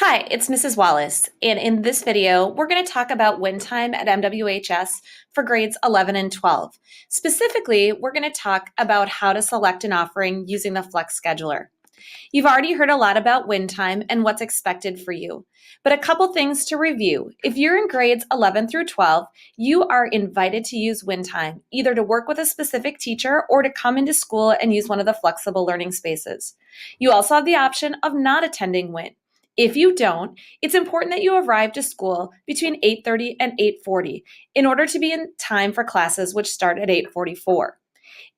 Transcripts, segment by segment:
Hi, it's Mrs. Wallace, and in this video, we're going to talk about win time at MWHS for grades 11 and 12. Specifically, we're going to talk about how to select an offering using the Flex Scheduler. You've already heard a lot about win time and what's expected for you, but a couple things to review. If you're in grades 11 through 12, you are invited to use win time, either to work with a specific teacher or to come into school and use one of the flexible learning spaces. You also have the option of not attending win. If you don't, it's important that you arrive to school between 8:30 and 8:40 in order to be in time for classes which start at 8:44.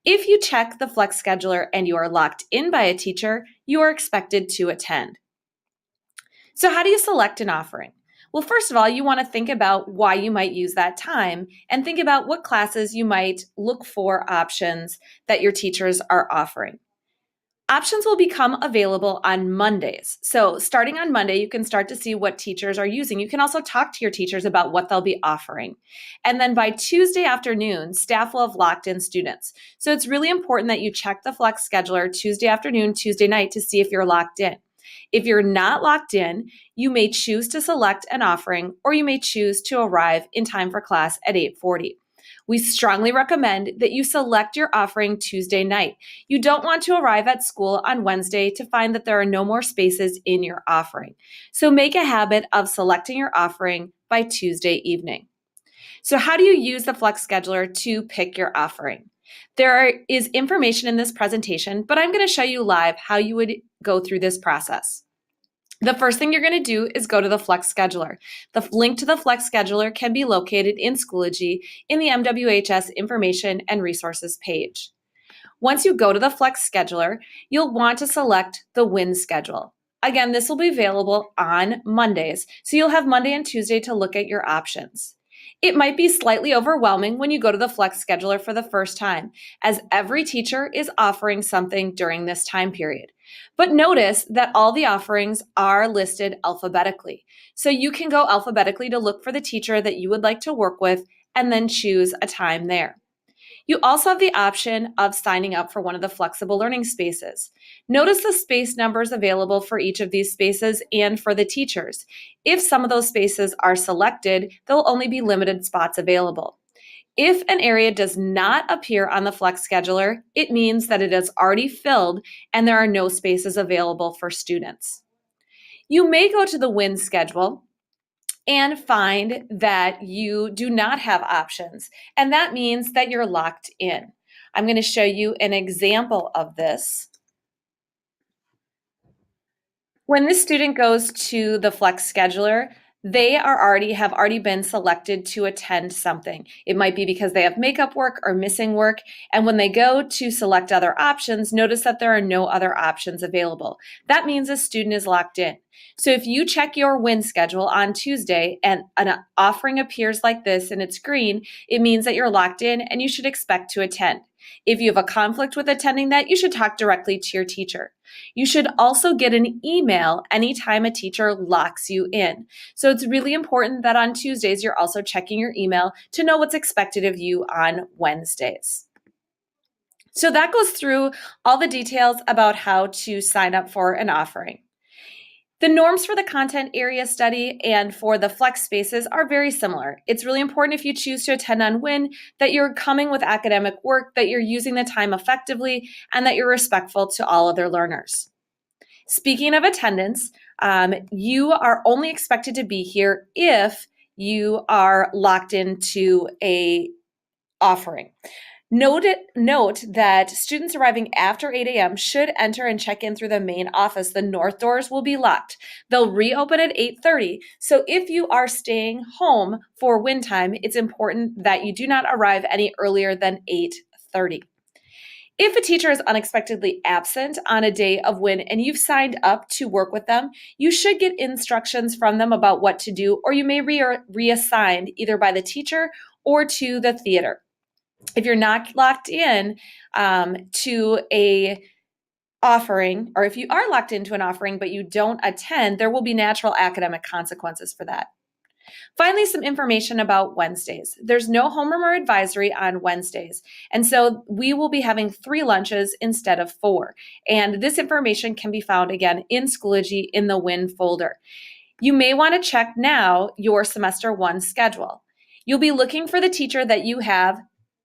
If you check the Flex Scheduler and you are locked in by a teacher, you are expected to attend. So how do you select an offering? Well, first of all, you want to think about why you might use that time and think about what classes you might look for options that your teachers are offering. Options will become available on Mondays. So starting on Monday, you can start to see what teachers are using. You can also talk to your teachers about what they'll be offering. And then by Tuesday afternoon, staff will have locked in students. So it's really important that you check the Flex Scheduler Tuesday afternoon, Tuesday night to see if you're locked in. If you're not locked in, you may choose to select an offering or you may choose to arrive in time for class at 8:40. We strongly recommend that you select your offering Tuesday night. You don't want to arrive at school on Wednesday to find that there are no more spaces in your offering. So make a habit of selecting your offering by Tuesday evening. So how do you use the Flex Scheduler to pick your offering? Is information in this presentation, but I'm going to show you live how you would go through this process. The first thing you're going to do is go to the Flex Scheduler. The link to the Flex Scheduler can be located in Schoology in the MWHS Information and Resources page. Once you go to the Flex Scheduler, you'll want to select the WIN schedule. Again, this will be available on Mondays, so you'll have Monday and Tuesday to look at your options. It might be slightly overwhelming when you go to the Flex Scheduler for the first time, as every teacher is offering something during this time period. But notice that all the offerings are listed alphabetically. So you can go alphabetically to look for the teacher that you would like to work with and then choose a time there. You also have the option of signing up for one of the flexible learning spaces. Notice the space numbers available for each of these spaces and for the teachers. If some of those spaces are selected, there will only be limited spots available. If an area does not appear on the Flex Scheduler, it means that it is already filled and there are no spaces available for students. You may go to the WIN schedule and find that you do not have options, and that means that you're locked in. I'm going to show you an example of this. When this student goes to the Flex Scheduler, they have already been selected to attend something. It might be because they have makeup work or missing work, and when they go to select other options, notice that there are no other options available. That means a student is locked in. So if you check your WIN schedule on Tuesday and an offering appears like this and it's green, it means that you're locked in and you should expect to attend. If you have a conflict with attending that, you should talk directly to your teacher. You should also get an email anytime a teacher locks you in. So it's really important that on Tuesdays, you're also checking your email to know what's expected of you on Wednesdays. So that goes through all the details about how to sign up for an offering. The norms for the content area study and for the flex spaces are very similar. It's really important if you choose to attend on WIN that you're coming with academic work, that you're using the time effectively, and that you're respectful to all other learners. Speaking of attendance, you are only expected to be here if you are locked into a offering. Note that students arriving after 8 a.m. should enter and check in through the main office. The north doors will be locked. They'll reopen at 8:30. So if you are staying home for WIN time, it's important that you do not arrive any earlier than 8:30. If a teacher is unexpectedly absent on a day of WIN and you've signed up to work with them, you should get instructions from them about what to do, or you may be reassigned either by the teacher or to the theater. If you're not locked in to a offering, or if you are locked into an offering but you don't attend, there will be natural academic consequences for that. Finally, some information about Wednesdays. There's no homeroom or advisory on Wednesdays, and so we will be having 3 lunches instead of 4. And this information can be found again in Schoology in the W.I.N folder. You may want to check now your semester 1 schedule. You'll be looking for the teacher that you have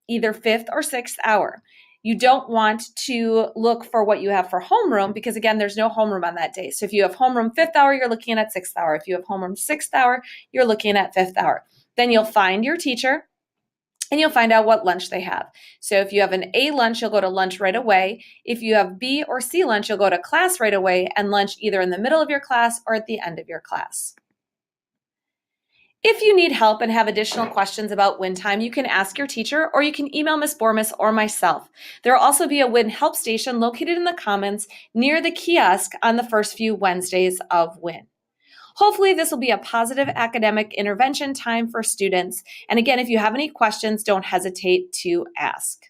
either 5th or 6th hour. You don't want to look for what you have for homeroom because, again, there's no homeroom on that day. So if you have homeroom 5th hour, you're looking at 6th hour. If you have homeroom 6th hour, you're looking at 5th hour. Then you'll find your teacher and you'll find out what lunch they have. So if you have an A lunch, you'll go to lunch right away. If you have B or C lunch, you'll go to class right away and lunch either in the middle of your class or at the end of your class. If you need help and have additional questions about W.I.N time, you can ask your teacher or you can email Ms. Bormus or myself. There will also be a W.I.N help station located in the comments near the kiosk on the first few Wednesdays of W.I.N. Hopefully this will be a positive academic intervention time for students. And again, if you have any questions, don't hesitate to ask.